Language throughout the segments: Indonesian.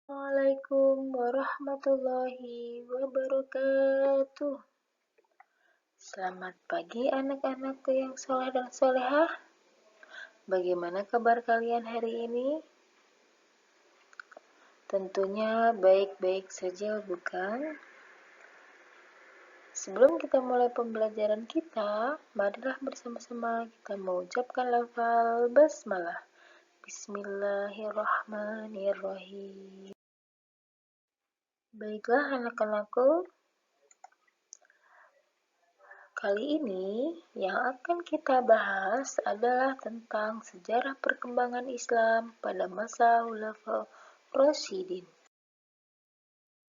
Assalamualaikum warahmatullahi wabarakatuh. Selamat pagi anak-anakku yang soleh dan solehah. Bagaimana kabar kalian hari ini? Tentunya baik-baik saja, bukan? Sebelum kita mulai pembelajaran kita, marilah bersama-sama kita mengucapkan lafal basmalah. Bismillahirrahmanirrahim. Baiklah anak-anakku, kali ini yang akan kita bahas adalah tentang sejarah perkembangan Islam pada masa Khulafaur Rasyidin.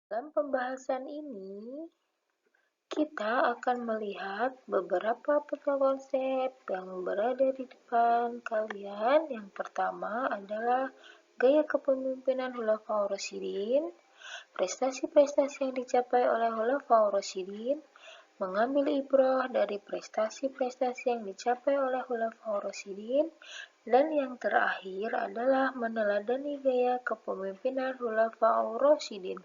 Dalam pembahasan ini, kita akan melihat beberapa konsep yang berada di depan kalian. Yang pertama adalah gaya kepemimpinan Khulafaur Rasyidin, prestasi-prestasi yang dicapai oleh Khulafaur Rasyidin, mengambil ibrah dari prestasi-prestasi yang dicapai oleh Khulafaur Rasyidin, dan yang terakhir adalah meneladani gaya kepemimpinan Khulafaur Rasyidin.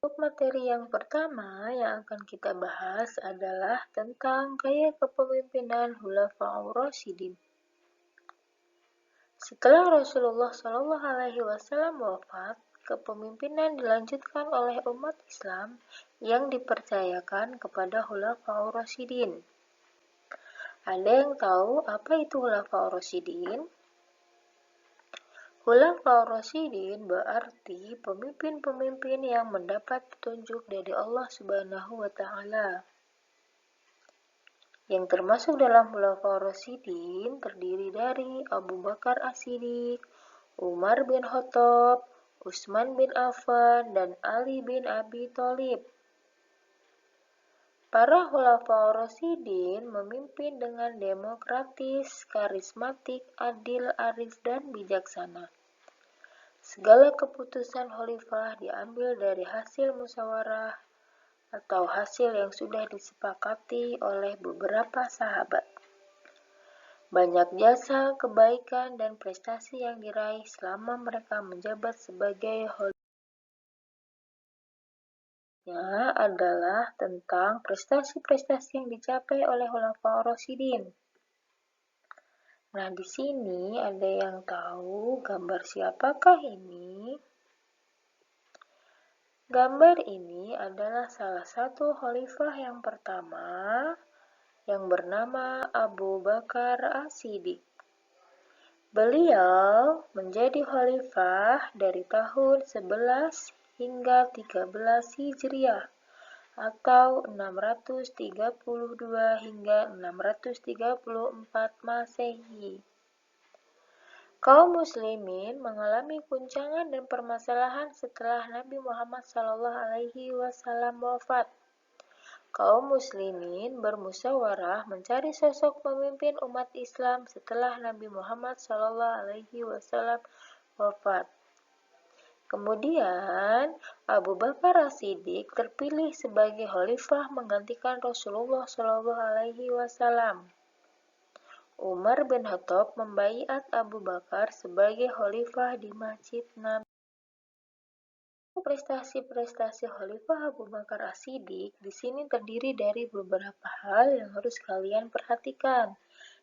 Untuk materi yang pertama yang akan kita bahas adalah tentang gaya kepemimpinan Khulafaur Rasyidin. Setelah Rasulullah SAW wafat, kepemimpinan dilanjutkan oleh umat Islam yang dipercayakan kepada Khulafaur Rasyidin. Ada yang tahu apa itu Khulafaur Rasyidin? Khulafaur Rasyidin berarti pemimpin-pemimpin yang mendapat petunjuk dari Allah Subhanahu wa Ta'ala. Yang termasuk dalam Khulafaur Rasyidin terdiri dari Abu Bakar As-Siddiq, Umar bin Khattab, Utsman bin Affan, dan Ali bin Abi Thalib. Para Khulafaur Rasyidin memimpin dengan demokratis, karismatik, adil, arif, dan bijaksana. Segala keputusan khalifah diambil dari hasil musyawarah atau hasil yang sudah disepakati oleh beberapa sahabat. Banyak jasa, kebaikan, dan prestasi yang diraih selama mereka menjabat sebagai khalifah adalah tentang prestasi-prestasi yang dicapai oleh Khulafaur Rasyidin. Nah, di sini ada yang tahu gambar siapakah ini? Gambar ini adalah salah satu khalifah yang pertama yang bernama Abu Bakar As-Siddiq. Beliau menjadi khalifah dari tahun 11 hingga 13 Hijriah atau 632 hingga 634 Masehi. Kaum muslimin mengalami guncangan dan permasalahan setelah Nabi Muhammad SAW wafat. Kaum muslimin bermusyawarah mencari sosok pemimpin umat Islam setelah Nabi Muhammad SAW wafat. Kemudian, Abu Bakar As-Siddiq terpilih sebagai khalifah menggantikan Rasulullah SAW. Umar bin Khattab membaiat Abu Bakar sebagai khalifah di Masjid Nabi. Prestasi-prestasi Khalifah Abu Bakar As-Siddiq di sini terdiri dari beberapa hal yang harus kalian perhatikan.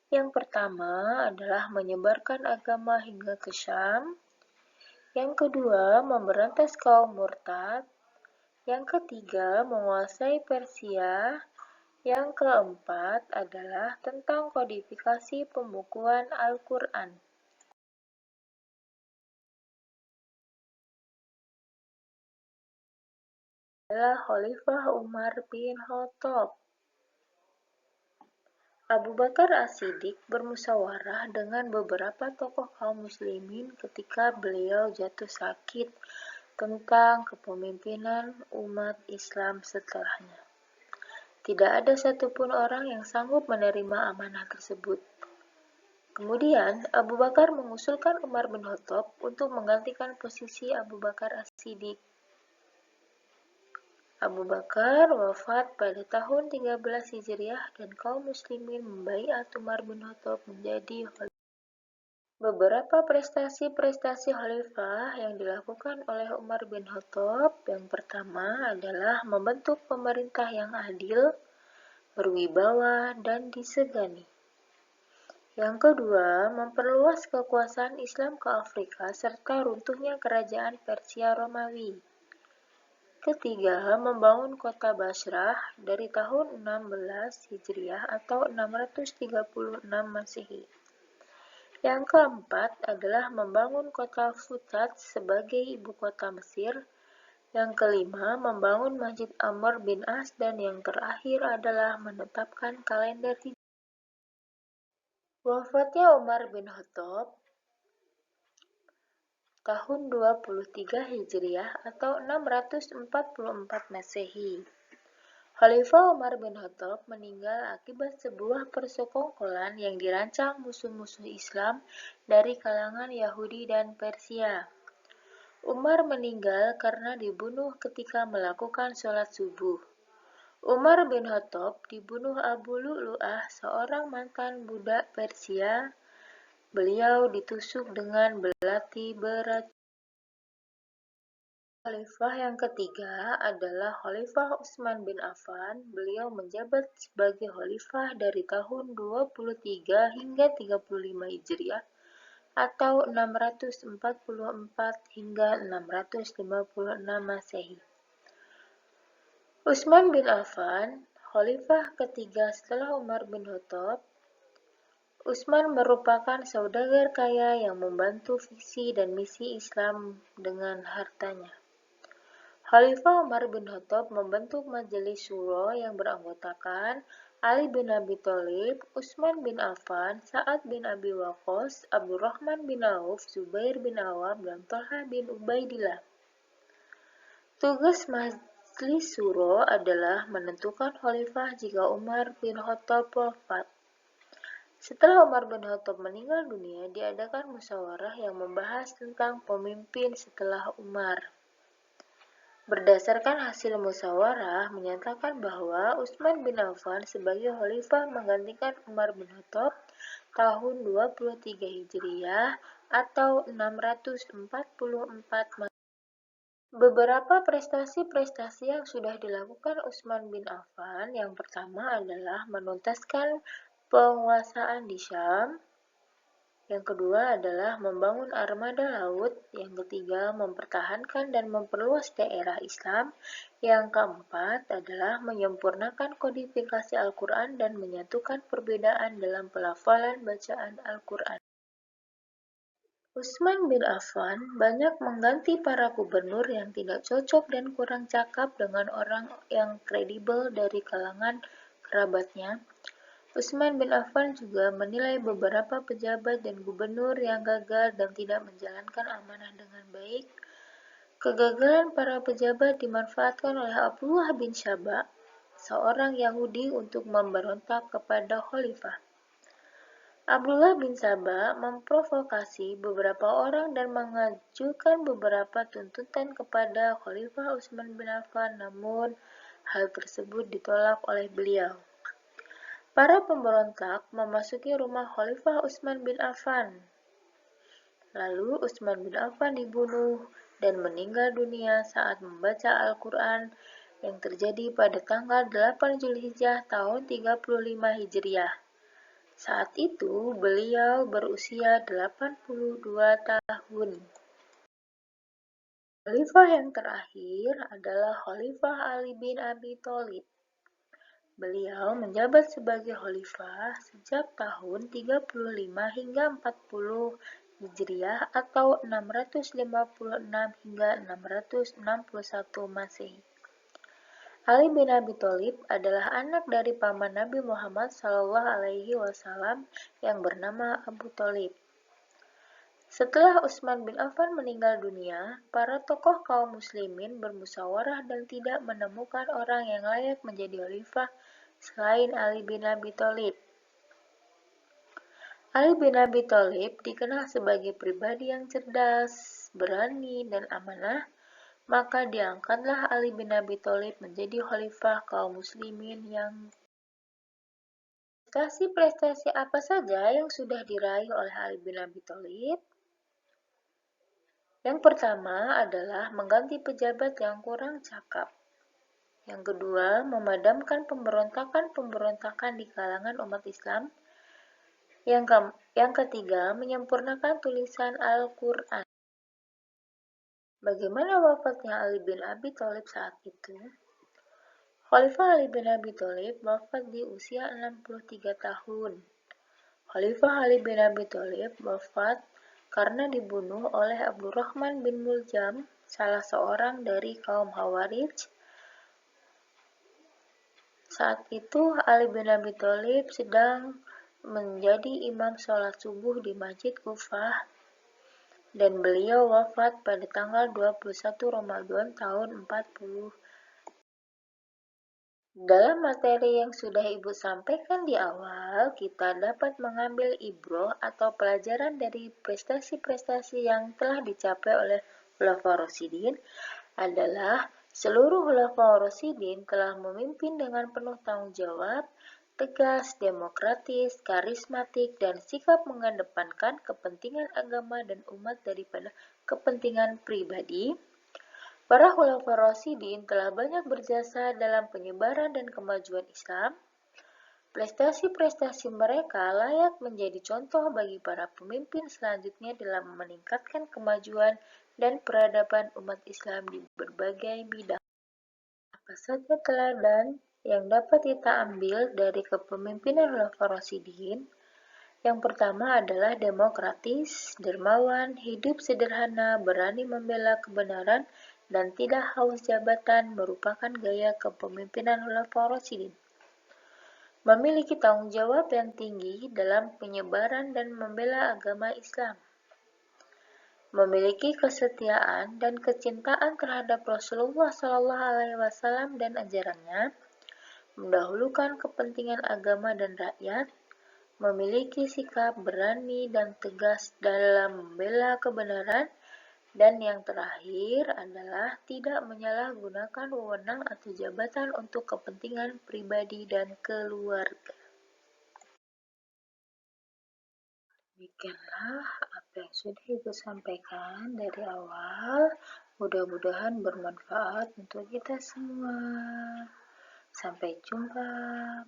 Yang pertama adalah menyebarkan agama hingga ke Syam. Yang kedua, memberantas kaum murtad. Yang ketiga, menguasai Persia. Yang keempat adalah tentang kodifikasi pembukuan Al-Quran. Adalah Khalifah Umar bin Khattab. Abu Bakar As-Siddiq bermusyawarah dengan beberapa tokoh kaum muslimin ketika beliau jatuh sakit tentang kepemimpinan umat Islam setelahnya. Tidak ada satupun orang yang sanggup menerima amanah tersebut. Kemudian, Abu Bakar mengusulkan Umar bin Khattab untuk menggantikan posisi Abu Bakar As-Siddiq. Abu Bakar wafat pada tahun 13 Hijriah dan kaum muslimin membaiat Umar bin Khattab menjadi khalifah. Beberapa prestasi-prestasi khalifah yang dilakukan oleh Umar bin Khattab yang pertama adalah membentuk pemerintah yang adil, berwibawa, dan disegani. Yang kedua, memperluas kekuasaan Islam ke Afrika serta runtuhnya kerajaan Persia Romawi. Ketiga, membangun kota Basrah dari tahun 16 Hijriah atau 636 Masehi. Yang keempat adalah membangun kota Futat sebagai ibu kota Mesir. Yang kelima, membangun Masjid Amr bin As, dan yang terakhir adalah menetapkan kalender Hijriah. Wafatnya Umar bin Khattab tahun 23 Hijriah atau 644 Masehi. Khalifah Umar bin Khattab meninggal akibat sebuah persekongkolan yang dirancang musuh-musuh Islam dari kalangan Yahudi dan Persia. Umar meninggal karena dibunuh ketika melakukan sholat subuh. Umar bin Khattab dibunuh Abu Lu'lu'ah, seorang mantan budak Persia. Beliau ditusuk dengan belati beracun. Khalifah yang ketiga adalah Khalifah Utsman bin Affan. Beliau menjabat sebagai khalifah dari tahun 23 hingga 35 Hijriah atau 644 hingga 656 Masehi. Utsman bin Affan, khalifah ketiga setelah Umar bin Khattab. Utsman merupakan saudagar kaya yang membantu visi dan misi Islam dengan hartanya. Khalifah Umar bin Khattab membentuk Majelis Syuro yang beranggotakan Ali bin Abi Thalib, Utsman bin Affan, Sa'ad bin Abi Waqqas, Abdurrahman bin Auf, Zubair bin Awam, dan Thalhah bin Ubaidillah. Tugas Majelis Syuro adalah menentukan khalifah jika Umar bin Khattab wafat. Setelah Umar bin Khattab meninggal dunia, diadakan musyawarah yang membahas tentang pemimpin setelah Umar. Berdasarkan hasil musyawarah menyatakan bahwa Utsman bin Affan sebagai khalifah menggantikan Umar bin Khattab tahun 23 Hijriah atau 644 Masehi. Beberapa prestasi-prestasi yang sudah dilakukan Utsman bin Affan yang pertama adalah menuntaskan penguasaan di Syam. Yang kedua adalah membangun armada laut. Yang ketiga, mempertahankan dan memperluas daerah Islam. Yang keempat adalah menyempurnakan kodifikasi Al-Quran dan menyatukan perbedaan dalam pelafalan bacaan Al-Quran. Utsman bin Affan banyak mengganti para gubernur yang tidak cocok dan kurang cakap dengan orang yang kredibel dari kalangan kerabatnya. Utsman bin Affan juga menilai beberapa pejabat dan gubernur yang gagal dan tidak menjalankan amanah dengan baik. Kegagalan para pejabat dimanfaatkan oleh Abdullah bin Saba, seorang Yahudi, untuk memberontak kepada khalifah. Abdullah bin Saba memprovokasi beberapa orang dan mengajukan beberapa tuntutan kepada Khalifah Utsman bin Affan, namun hal tersebut ditolak oleh beliau. Para pemberontak memasuki rumah Khalifah Utsman bin Affan. Lalu Utsman bin Affan dibunuh dan meninggal dunia saat membaca Al-Quran yang terjadi pada tanggal 8 Zulhijjah tahun 35 Hijriah. Saat itu beliau berusia 82 tahun. Khalifah yang terakhir adalah Khalifah Ali bin Abi Thalib. Beliau menjabat sebagai khalifah sejak tahun 35 hingga 40 Hijriah atau 656 hingga 661 Masehi. Ali bin Abi Thalib adalah anak dari paman Nabi Muhammad SAW yang bernama Abu Thalib. Setelah Utsman bin Affan meninggal dunia, para tokoh kaum muslimin bermusyawarah dan tidak menemukan orang yang layak menjadi khalifah selain Ali bin Abi Thalib. Ali bin Abi Thalib dikenal sebagai pribadi yang cerdas, berani, dan amanah, maka diangkatlah Ali bin Abi Thalib menjadi khalifah kaum muslimin yang Prestasi-prestasi apa saja yang sudah diraih oleh Ali bin Abi Thalib? Yang pertama adalah mengganti pejabat yang kurang cakap. Yang kedua, memadamkan pemberontakan-pemberontakan di kalangan umat Islam. Yang ketiga, menyempurnakan tulisan Al-Quran. Bagaimana wafatnya Ali bin Abi Thalib saat itu? Khalifah Ali bin Abi Thalib wafat di usia 63 tahun. Khalifah Ali bin Abi Thalib wafat karena dibunuh oleh Abdurrahman bin Muljam, salah seorang dari kaum Khawarij. Saat itu Ali bin Abi Thalib sedang menjadi imam sholat subuh di Masjid Kufah dan beliau wafat pada tanggal 21 Ramadan tahun 40. Dalam materi yang sudah Ibu sampaikan di awal, kita dapat mengambil ibroh atau pelajaran dari prestasi-prestasi yang telah dicapai oleh Khulafaur Rasyidin adalah seluruh Khulafaur Rasyidin telah memimpin dengan penuh tanggung jawab, tegas, demokratis, karismatik, dan sikap mengedepankan kepentingan agama dan umat daripada kepentingan pribadi. Para Khulafaur Rasyidin telah banyak berjasa dalam penyebaran dan kemajuan Islam. Prestasi-prestasi mereka layak menjadi contoh bagi para pemimpin selanjutnya dalam meningkatkan kemajuan dan peradaban umat Islam di berbagai bidang. Apa saja teladan yang dapat kita ambil dari kepemimpinan Khulafaur Rasyidin? Yang pertama adalah demokratis, dermawan, hidup sederhana, berani membela kebenaran, dan tidak haus jabatan merupakan gaya kepemimpinan Khulafaur Rasyidin. Memiliki tanggung jawab yang tinggi dalam penyebaran dan membela agama Islam. Memiliki kesetiaan dan kecintaan terhadap Rasulullah SAW dan ajarannya, mendahulukan kepentingan agama dan rakyat, memiliki sikap berani dan tegas dalam membela kebenaran, dan yang terakhir adalah tidak menyalahgunakan wewenang atau jabatan untuk kepentingan pribadi dan keluarga. Demikianlah apa yang sudah Ibu sampaikan dari awal. Mudah-mudahan bermanfaat untuk kita semua. Sampai jumpa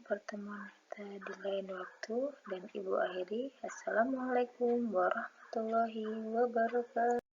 pertemuan kita di lain waktu, dan Ibu akhiri. Assalamualaikum warahmatullahi wabarakatuh.